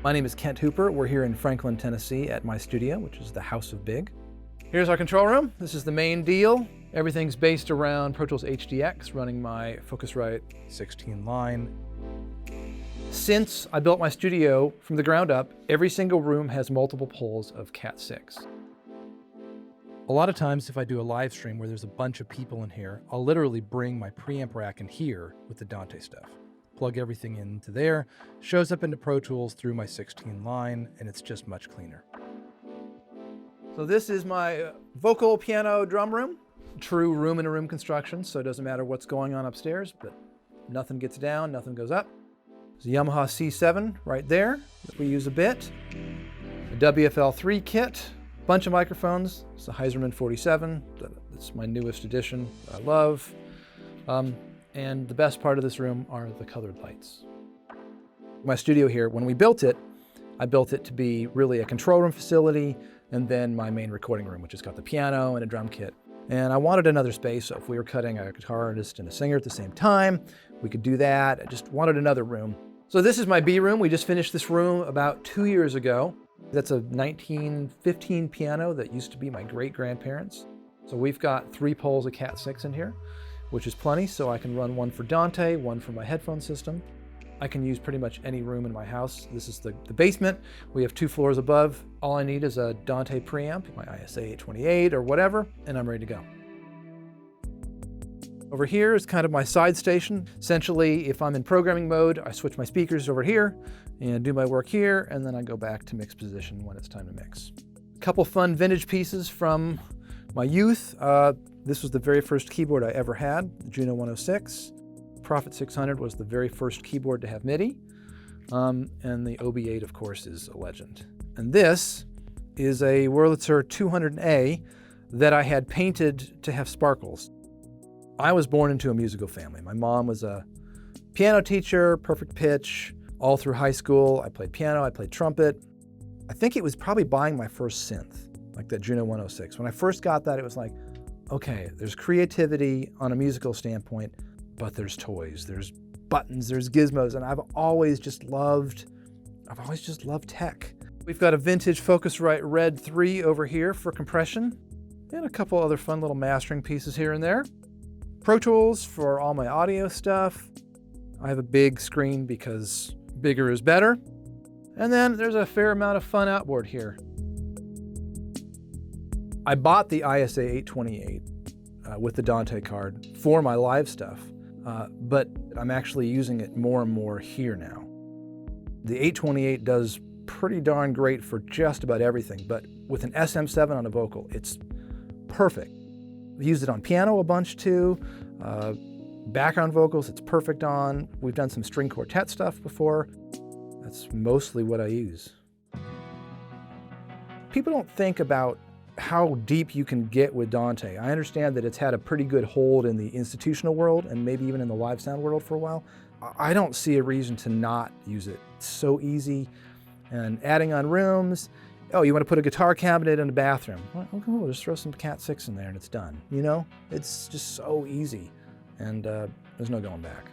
My name is Kent Hooper. We're here in Franklin, Tennessee at my studio, which is the House of Big. Here's our control room. This is the main deal. Everything's based around Pro Tools HDX, running my Focusrite 16 line. Since I built my studio from the ground up, every single room has multiple poles of Cat 6. A lot of times if I do a live stream where there's a bunch of people in here, I'll literally bring my preamp rack in here with the Dante stuff. Plug everything into there, shows up into Pro Tools through my 16 line, and it's just much cleaner. So this is my vocal, piano, drum room. True room-in-a-room construction, so it doesn't matter what's going on upstairs, but nothing gets down, nothing goes up. There's a Yamaha C7 right there that we use a bit. A WFL3 kit, bunch of microphones. It's a Heiserman 47. That's my newest addition I love. And the best part of this room are the colored lights. My studio here, when we built it, I built it to be really a control room facility and then my main recording room, which has got the piano and a drum kit. And I wanted another space, so if we were cutting a guitar artist and a singer at the same time, we could do that. I just wanted another room. So this is my B room. We just finished this room about 2 years ago. That's a 1915 piano that used to be my great-grandparents'. So we've got 3 poles of Cat 6 in here, which is plenty, so I can run one for Dante, one for my headphone system. I can use pretty much any room in my house. This is the basement. We have 2 floors above. All I need is a Dante preamp, my ISA 828 or whatever, and I'm ready to go. Over here is kind of my side station. Essentially, if I'm in programming mode, I switch my speakers over here and do my work here, and then I go back to mix position when it's time to mix. A couple fun vintage pieces from my youth. This was the very first keyboard I ever had, the Juno 106. Prophet 600 was the very first keyboard to have MIDI. And the OB8, of course, is a legend. And this is a Wurlitzer 200A that I had painted to have sparkles. I was born into a musical family. My mom was a piano teacher, perfect pitch, all through high school. I played piano, I played trumpet. I think it was probably buying my first synth, like that Juno 106. When I first got that, it was like, okay, there's creativity on a musical standpoint, but there's toys, there's buttons, there's gizmos, and I've always just loved tech. We've got a vintage Focusrite Red 3 over here for compression, and a couple other fun little mastering pieces here and there. Pro Tools for all my audio stuff. I have a big screen because bigger is better. And then there's a fair amount of fun outboard here. I bought the ISA 828 with the Dante card for my live stuff, but I'm actually using it more and more here now. The 828 does pretty darn great for just about everything, but with an SM7 on a vocal, it's perfect. I've used it on piano a bunch too. Background vocals, it's perfect on. We've done some string quartet stuff before. That's mostly what I use. People don't think about how deep you can get with Dante. I understand that it's had a pretty good hold in the institutional world and maybe even in the live sound world for a while. I don't see a reason to not use it. It's so easy. And adding on rooms, oh, you want to put a guitar cabinet in a bathroom? Well, okay, just throw some Cat 6 in there and it's done. You know, it's just so easy, and there's no going back.